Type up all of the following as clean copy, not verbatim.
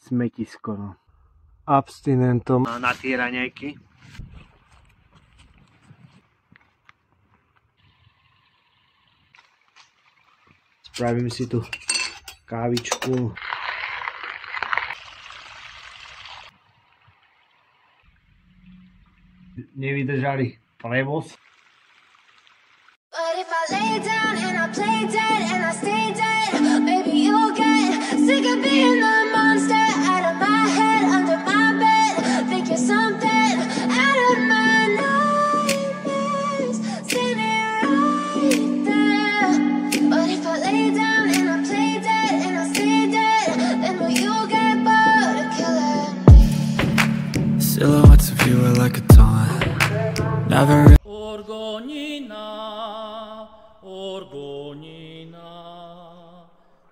smetisko, no. Abstinentom na tie raňajky. Spravím si tu kávičku. Nevydržali prevoz. But if I lay down and I play dead and I stay dead, maybe you'll get sick of being the monster out of my head, under my bed. Think you're something out of my nightmares, standing right there. But if I lay down and I play dead and I stay dead, then will you get bored of killing me? Silhouettes of you are like a taunt. Never Orgonina,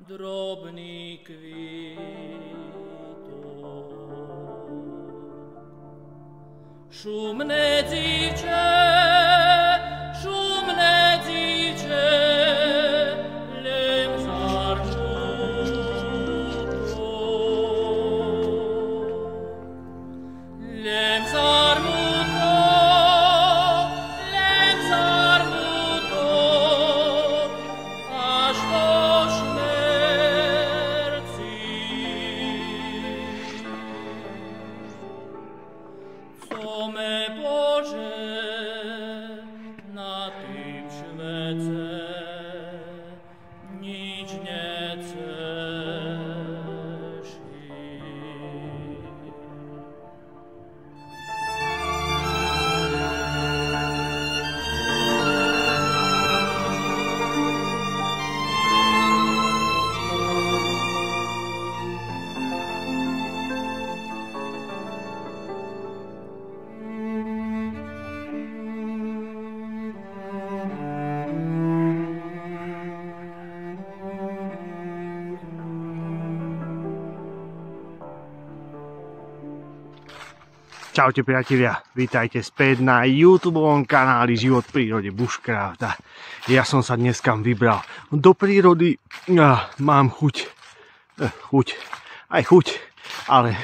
drobný kvítok. Šumné dívče, lem zarmuto, lem zarmuto. Čaute priatelia, vítajte späť na YouTubeovom kanáli Život v prírode Bushcraft. Ja som sa dneska vybral do prírody, mám chuť, ale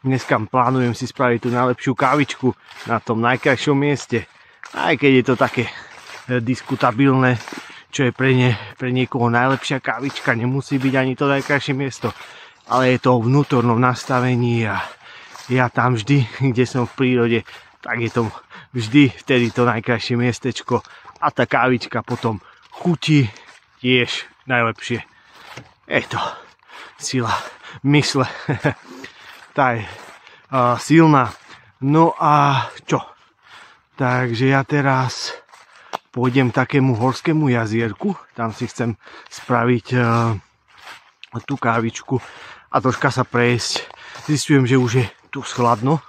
dneska plánujem si spraviť tú najlepšiu kávičku na tom najkrajšom mieste. Aj keď je to také diskutabilné, čo je pre niekoho najlepšia kávička, nemusí byť ani to najkrajšie miesto, ale je to o vnútornom nastavení a ja tam vždy, kde som v prírode, tak je to vždy vtedy to najkrajšie miestečko a tá kávička potom chutí tiež najlepšie. Je to sila mysle, tá je silná. No a čo? Takže ja teraz pôjdem takému horskému jazierku, tam si chcem spraviť tú kávičku a troška sa prejsť. Zistujem, že už je tu schladno,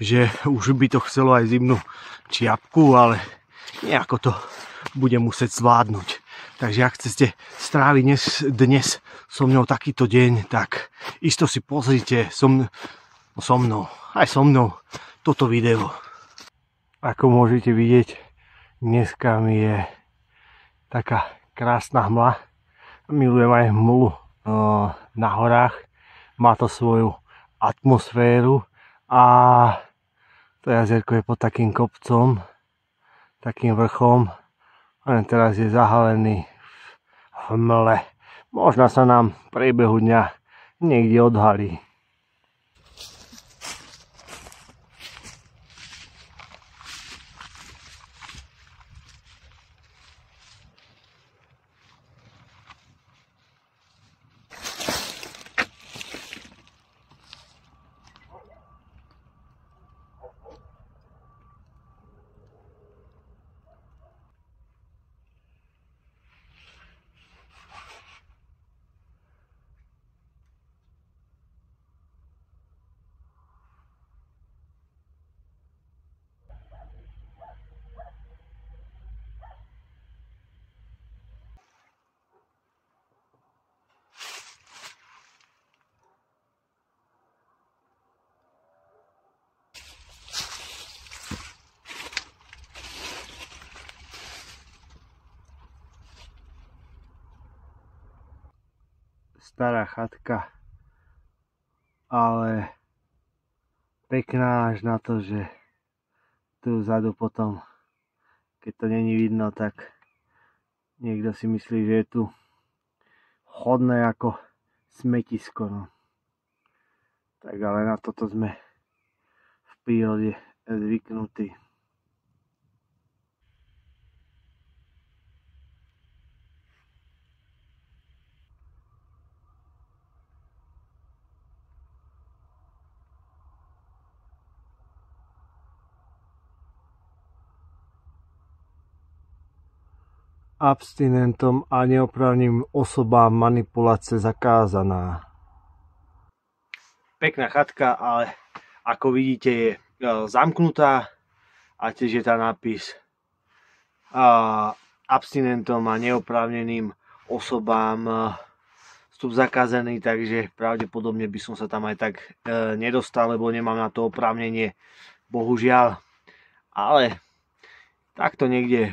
že už by to chcelo aj zimnú čiapku, ale nejako to budem musieť zvládnuť. Takže ak chcete stráviť dnes so mnou takýto deň, tak isto si pozrite so mnou toto video. Ako môžete vidieť, dneska mi je taká krásna hmla. Milujem aj hmlu na horách. Má to svoju atmosféru a to jazierko je pod takým kopcom, takým vrchom, len teraz je zahalený v hmle. Možno sa nám v priebehu dňa niekde odhalí. Stará chatka ale pekná až na to, že tu vzadu potom, keď to není vidno, tak niekto si myslí, že je tu chodné ako smetisko. No. Tak ale na toto sme v prírode zvyknutí. Abstinentom a neoprávneným osobám manipulácia zakázaná. Pekná chatka, ale ako vidíte je zamknutá a tiež je tam nápis abstinentom a neoprávneným osobám vstup zakázaný, takže pravdepodobne by som sa tam aj tak nedostal, lebo nemám na to oprávnenie, bohužiaľ. Ale takto niekde,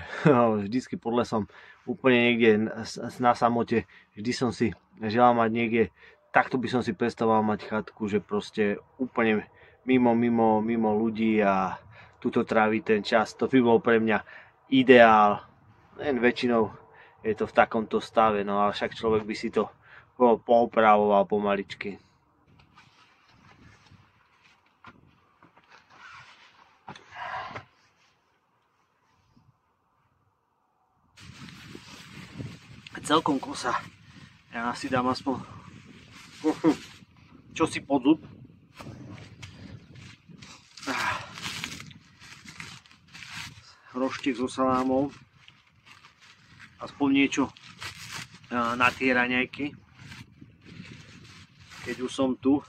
vždycky pod lesom, úplne niekde na samote, vždy som si želal mať niekde, takto by som si predstavoval mať chatku, že proste úplne mimo ľudí a tuto tráviť ten čas. To by bol pre mňa ideál. Len väčšinou je to v takomto stave, no ale však človek by si to poopravoval pomaličky. Celkom kosa. Ja si dám aspoň čo si pod zub. Roštík so salámou. Aspoň niečo na tie raňajky. Keď už som tu.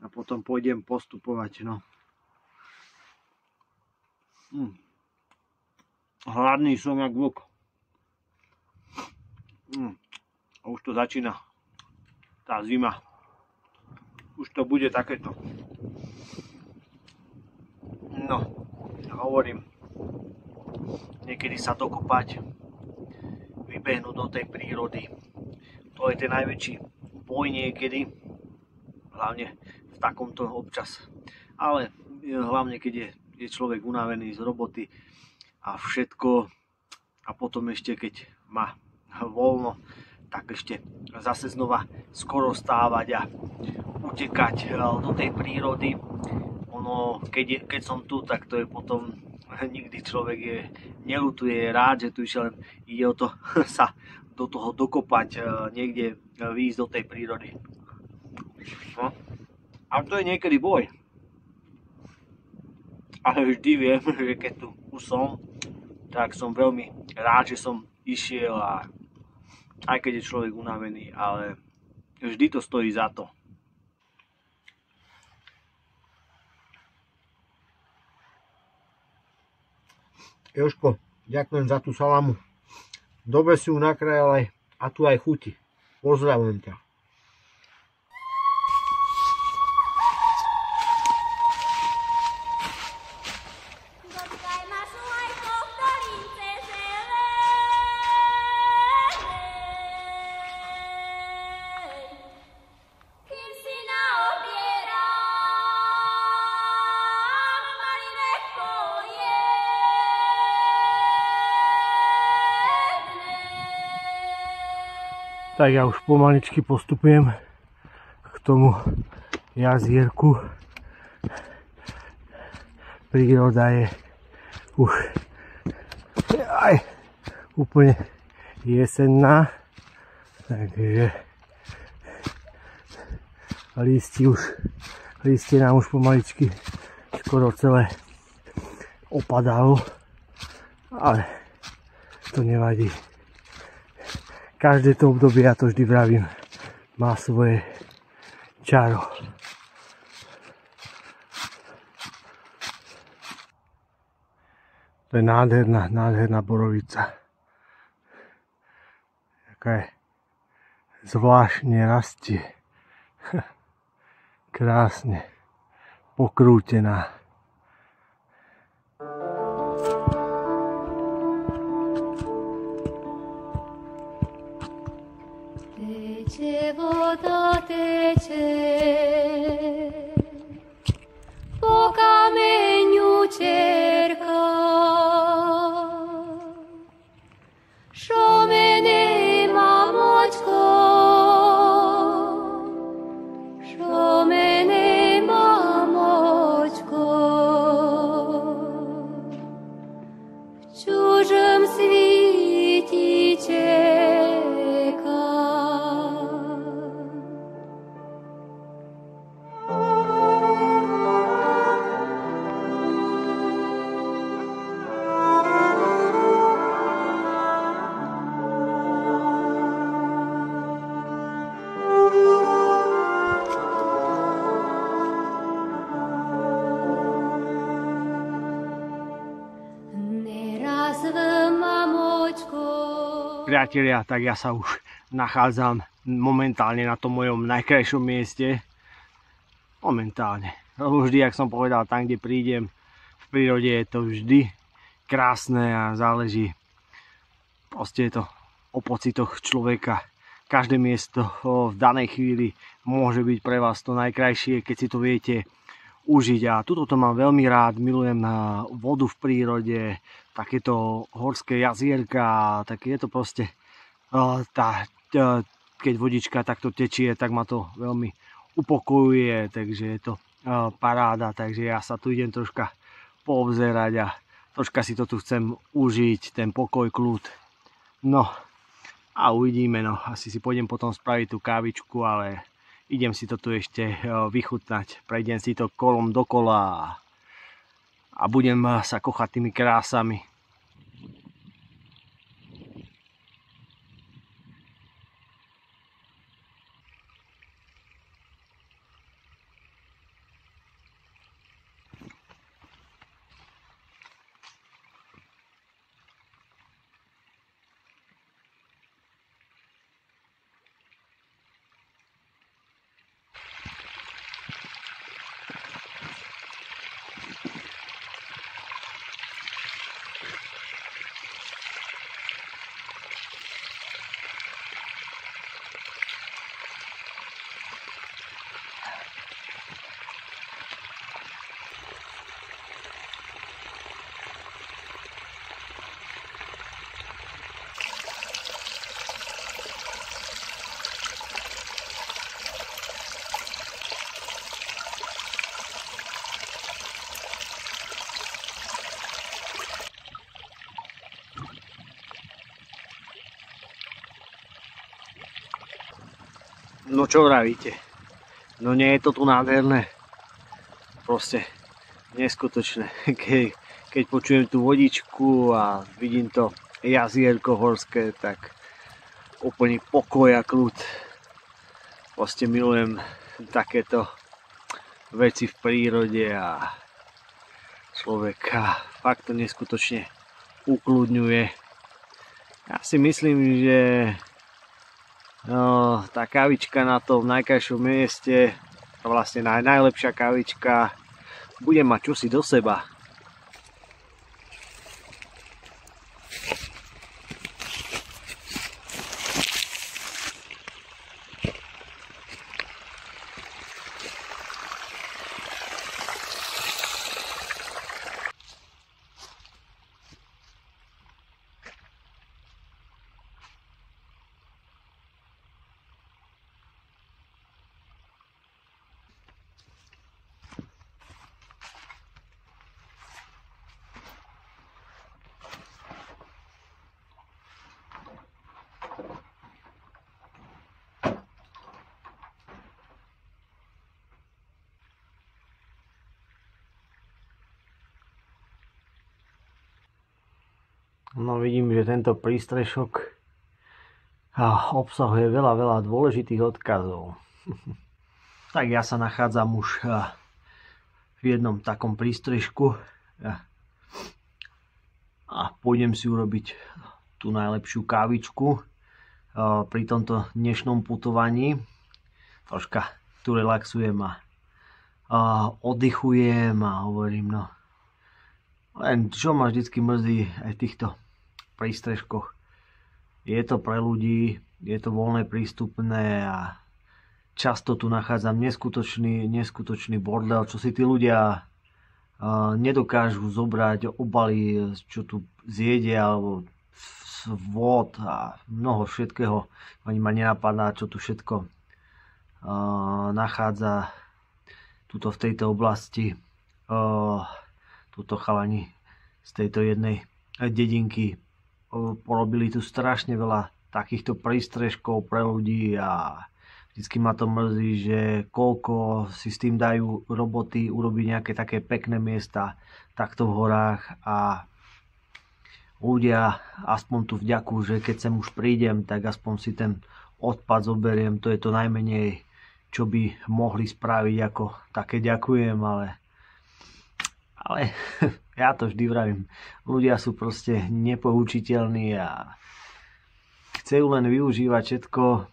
A potom pôjdem postupovať. No. Hladný som jak vlk. A už to začína tá zima. Už to bude takéto. No, hovorím, niekedy sa dokopať, vybehnúť do tej prírody. To je ten najväčší boj niekedy, hlavne v takomto občas. Ale hlavne keď je človek unavený z roboty a všetko a potom ešte keď má voľno, tak ešte zase znova skoro stávať a utekať do tej prírody. Ono, keď som tu, tak to je potom nikdy človek neľutuje, je rád, že tu išiel, len ide o to sa do toho dokopať, niekde výjsť do tej prírody. No. A to je niekedy boj. Ale vždy viem, že keď tu už som, tak som veľmi rád, že som išiel a aj keď je človek unavený, ale vždy to stojí za to. Jožko, ďakujem za tú salamu. Dobre si ju nakrájal a tu aj chuti. Pozdravujem ťa. Tak ja už pomaličky postupujem k tomu jazierku. Príroda je už aj úplne jesenná, takže listie nám už pomaličky skoro celé opadalo, ale to nevadí. Každé to obdobie, ja to vždy vravím, má svoje čaro. To je nádherná borovica. Taká je zvláštne rastie. Krásne pokrútená. Teče voda, Priatelia, tak ja sa už nachádzam momentálne na tom mojom najkrajšom mieste. Momentálne. Lebo vždy, jak som povedal, tam, kde prídem v prírode, je to vždy krásne a záleží. Proste je to o pocitoch človeka. Každé miesto v danej chvíli môže byť pre vás to najkrajšie, keď si to viete užiť. A tuto to mám veľmi rád, milujem vodu v prírode, takéto horské jazierka, tak je to proste keď vodička takto tečie, tak ma to veľmi upokojuje, takže je to paráda, takže ja sa tu idem troška poobzerať a troška si to tu chcem užiť, ten pokoj, kľud. No a uvidíme, no asi si pôjdem potom spraviť tú kávičku, ale idem si to tu ešte vychutnať, prejdem si to kolom dokola a budem sa kochať tými krásami. No čo vravíte? No nie je to tu nádherné? Proste neskutočné. Keď počujem tú vodičku a vidím to jazierko horské, tak úplný pokoj a kľud. Proste milujem takéto veci v prírode a človeka fakt to neskutočne ukľudňuje. Ja si myslím, že tá kavička na tom najkrajšom mieste, vlastne najlepšia kavička, bude mať čosi do seba. No vidím, že tento prístrešok obsahuje veľa dôležitých odkazov. Tak ja sa nachádzam už v jednom takom prístrežku a pôjdem si urobiť tú najlepšiu kávičku pri tomto dnešnom putovaní. Troška tu relaxujem a oddychujem a hovorím, no len čo ma vždycky mrzí aj v týchto prístrežkoch. Je to pre ľudí, je to voľné prístupné a často tu nachádzam neskutočný bordel, čo si tí ľudia nedokážu zobrať obaly, čo tu zjedia, alebo z vôd a mnoho všetkého. Ani ma nenapadá, čo tu všetko nachádza tuto v tejto oblasti. Tuto chalani z tejto jednej dedinky porobili tu strašne veľa takýchto prístrežkov pre ľudí a vždycky ma to mrzí, že koľko si s tým dajú roboty urobiť nejaké také pekné miesta takto v horách a ľudia aspoň tu vďaku, že keď sem už prídem, tak aspoň si ten odpad zoberiem, to je to najmenej, čo by mohli spraviť ako také ďakujem, ale ja to vždy vravím, ľudia sú proste nepoučiteľní a chce len využívať všetko,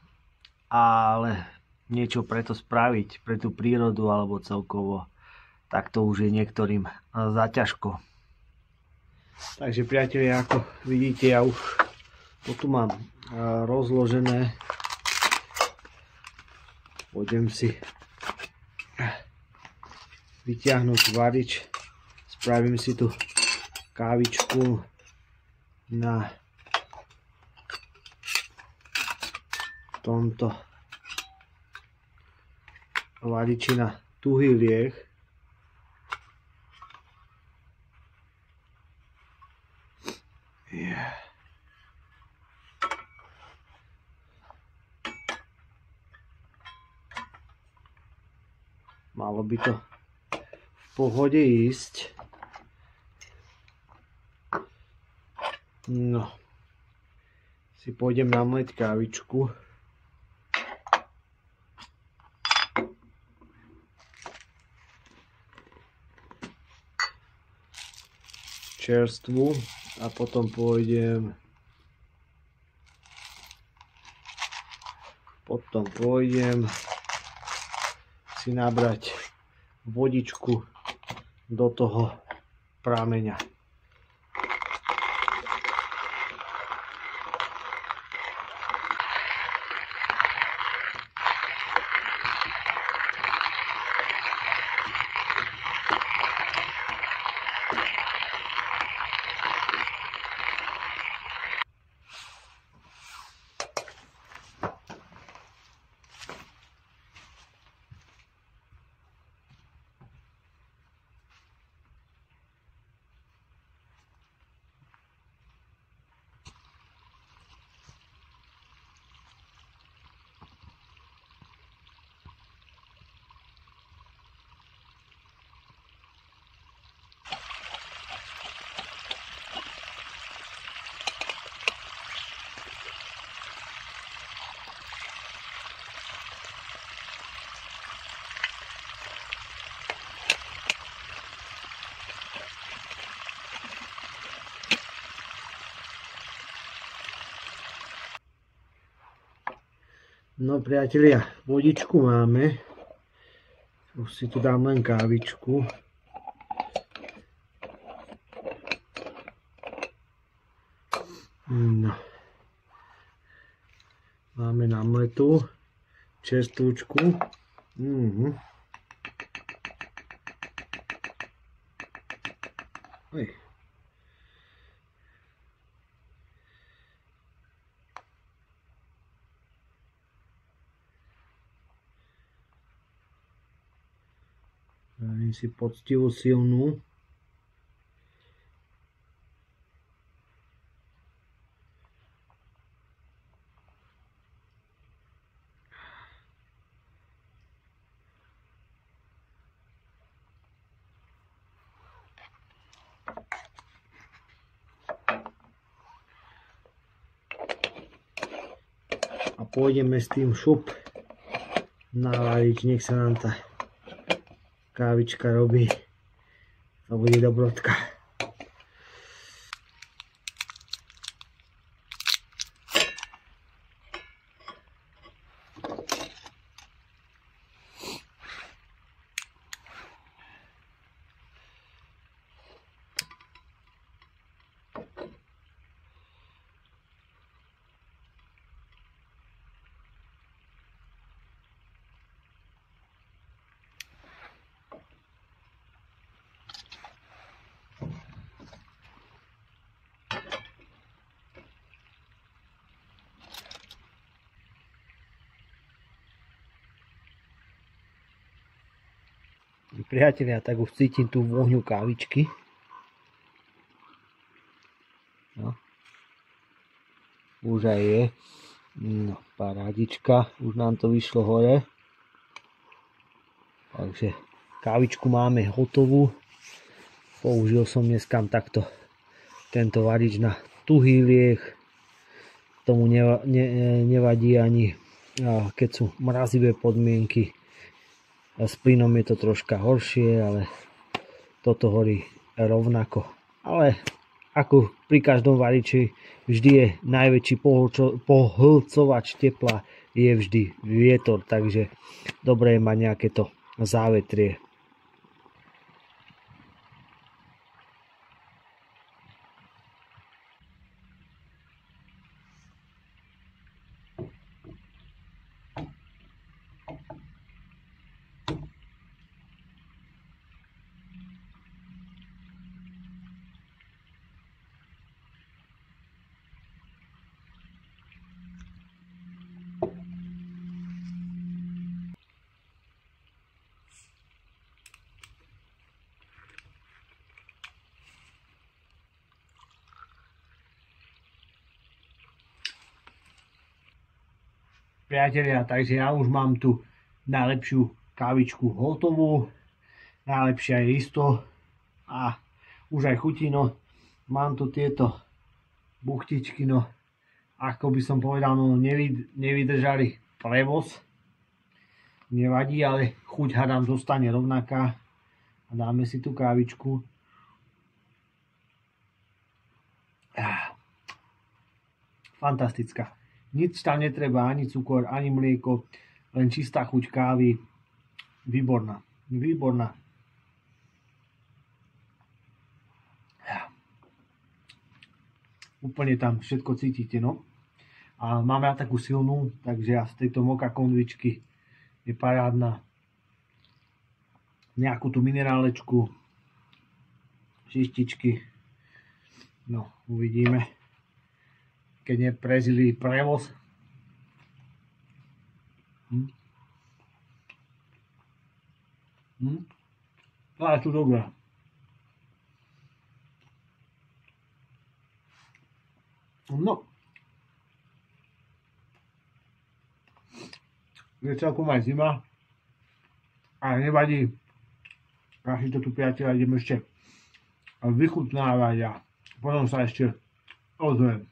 ale niečo preto spraviť, pre tú prírodu alebo celkovo, tak to už je niektorým zaťažko. Takže priatelia, ako vidíte, ja už to tu mám rozložené. Pôjdem si vyťahnuť varič, spravím si tu kávičku na tomto variči na tuhý lieh. Malo by to v pohode ísť. No, si pôjdem namleť kávičku. Čerstvú a potom pôjdem si nabrať vodičku do toho prameňa. No priatelia, vodičku máme. Už si tu dám len kávičku. No. Máme namletú čerstvúčku. Oj. Dám si poctivú silnú. A pôjdeme s tým šup navariť, nech sa nám tá kávička robí. To bude dobrotka. Priatelia, tak už cítim tú vôňu kávičky. No. Už aj je. No, parádička. Už nám to vyšlo hore. Takže kávičku máme hotovú. Použil som dneska takto tento varič na tuhý lieh. Tomu nevadí ani keď sú mrazivé podmienky. S plynom je to troška horšie, ale toto horí rovnako. Ale ako pri každom variči, vždy je najväčší pohlcovač tepla je vždy vietor, takže dobré je mať nejaké to závetrie. Priatelia, takže ja už mám tu najlepšiu kávičku hotovú, najlepšia je isto a už aj chutí, no mám tu tieto buchtičky, no ako by som povedal, no nevydržali prevoz, nevadí, ale chuť hádam zostane rovnaká a dáme si tú kávičku. Fantastická. Nič tam netreba, ani cukor, ani mlieko, len čistá chuť kávy. Výborná, výborná. Úplne tam všetko cítite, no. A mám ja takú silnú, takže ja z tejto moka konvičky je parádna. Nejakú tú minerálečku, šištičky, no uvidíme. Keď neprezili prevoz. Ale je tu dobré. No. Je celkom aj zima. Ale nevadí. Ja si to tu, priateľa, idem ešte vychutnávať a potom sa ešte ozvem.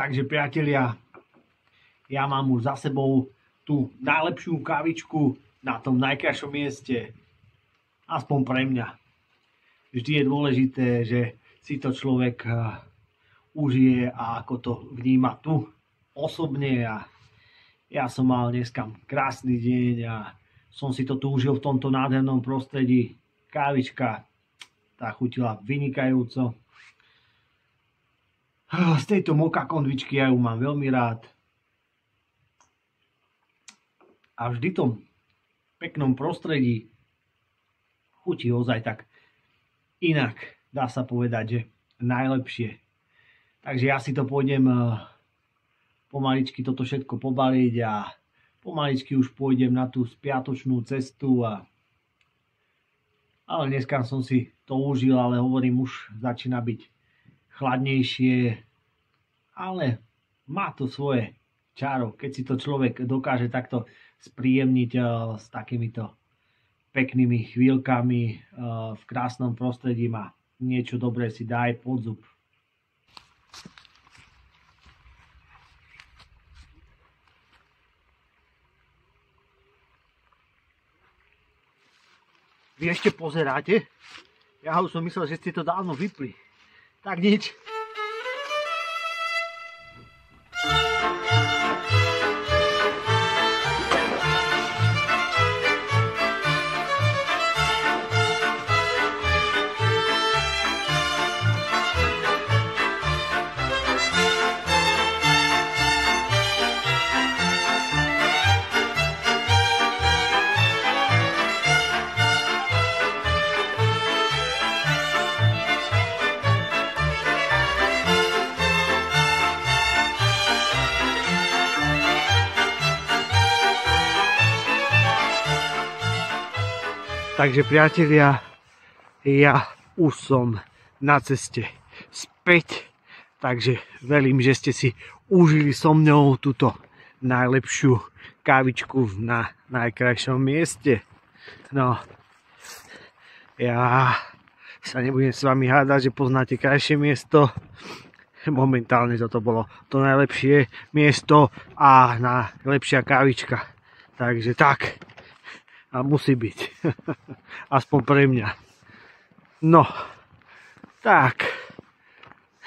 Takže priatelia, ja mám už za sebou tú najlepšiu kávičku na tom najkrajšom mieste, aspoň pre mňa. Vždy je dôležité, že si to človek užije a ako to vníma tu osobne. A ja som mal dneska krásny deň a som si to tu užil v tomto nádhernom prostredí. Kávička, tá chutila vynikajúco. Z tejto moka konvičky ja ju mám veľmi rád. A vždy v tom peknom prostredí chutí ozaj tak inak, dá sa povedať, že najlepšie. Takže ja si to pôjdem pomaličky toto všetko pobaliť a pomaličky už pôjdem na tú spiatočnú cestu. Ale dneska som si to užil, ale hovorím, už začína byť chladnejšie, ale má to svoje čaro, keď si to človek dokáže takto spríjemniť s takýmito peknými chvíľkami v krásnom prostredí, a niečo dobré si dá aj pod zub. Vy ešte pozeráte? Ja už som myslel, že ste to dávno vypli. Tak nič. Takže priatelia, ja už som na ceste späť, takže verím, že ste si užili so mňou túto najlepšiu kávičku na najkrajšom mieste. No, ja sa nebudem s vami hádať, že poznáte krajšie miesto. Momentálne toto bolo to najlepšie miesto a najlepšia kávička. Takže tak. A musí byť. Aspoň pre mňa. No. Tak.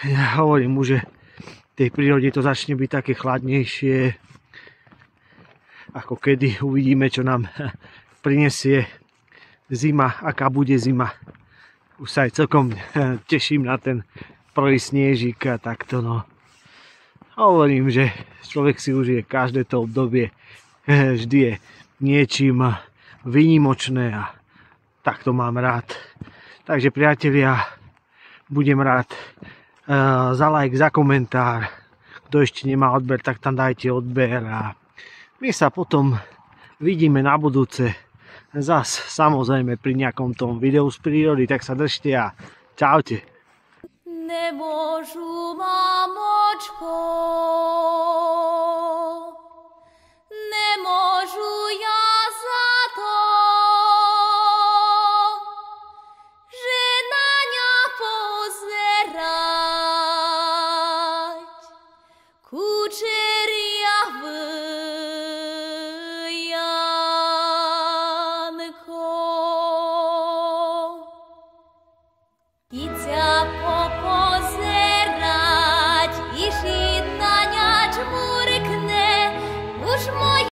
Ja hovorím mu, že v tej prírode to začne byť také chladnejšie. Ako kedy uvidíme, čo nám prinesie zima, aká bude zima. Už sa aj celkom teším na ten prvý snežík a takto, no. Hovorím, že človek si užije každé to obdobie. Vždy je niečím výnimočné a tak to mám rád. Takže priatelia, budem rád za like, za komentár. Kto ešte nemá odber, tak tam dajte odber a my sa potom vidíme na budúce. Zas samozrejme pri nejakom tom videu z prírody, tak sa držte a čaute. Nemôžu, mamočko.